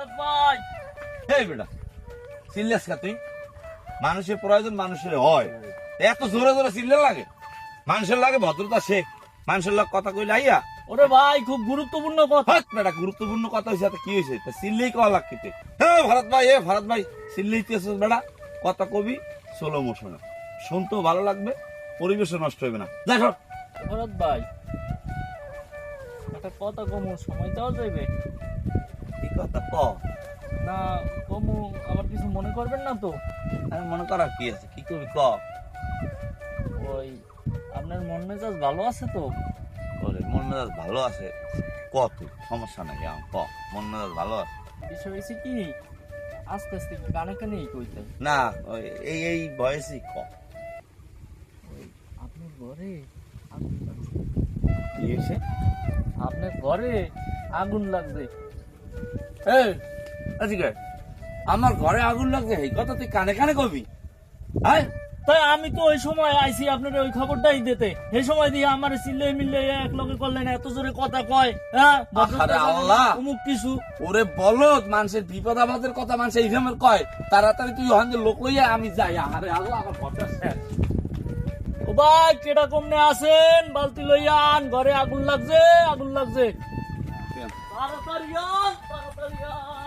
ভরত ভাই এই বেটা সিরিয়াস কা তুই? মানুষের প্রয়োজন মানুষের হয়, এত জোরে জোরে চিল্লে লাগে? মানুষের লাগে ভদ্রতা শেখ, মানুষের লোক কথা কইলে আইয়া। ওরে ভাই খুব গুরুত্বপূর্ণ কথা। হট বেটা, গুরুত্বপূর্ণ কথা হয়েছে, কি হয়েছে? চিল্লেই কওয়া লাগতে। ভরত ভাই চিল্লেই বেটা, কথা কবি সোলো মোশনে, শুনতেও ভালো লাগবে, পরিবেশও নষ্ট হবে না। দেখো ভরত ভাই একটা কথা কমু, সময় দেওয়া যাবে এই কথা ক। না? কমু আবার কিছু মনে করবেন না তো? আমি মনে করার কি আছে, কি করবি ক। ওই আপনার মন মেজাজ ভালো আছে তো? ওরে মন মেজাজ ভালো আছে, ক তুই, সমস্যা নাকি আমার, ক। মন মেজাজ ভালো আছে। বিষয় হয়েছে কি, আস্তে আস্তে কানে কানেই কইতে। না এই বয়সই ক। ওই আপনার ঘরে আগুন লাগছে। কি হয়েছে? আপনার ঘরে আগুন লাগছে। আজকে আমার ঘরে আগুন লাগছে, এই কথা তুই কানে কানে কবি? হ্যাঁ, তাই আমি তো ওই সময় আইছি আপনার ওই খবরটাই দিতে, এই সময় দিয়ে আমার চিল্লে মিল্লে এক লগে করলেন, এত জোরে কথা কয়। হ্যাঁ আরে আল্লাহ, অমুক কিছু। ওরে বলো, মানুষের বিপদ আপদের কথা মানুষ এইভাবে কয়, তাড়াতাড়ি তুই ওখান থেকে লোক লইয়া আমি যাই। আরে আল্লাহ, আমার ঘরটা শেষ। ও ভাই কেডা কমনে আছেন, বালতি লইয়া আন, ঘরে আগুন লাগছে, আগুন লাগছে। তাড়াতাড়ি আন, তাড়াতাড়ি আন।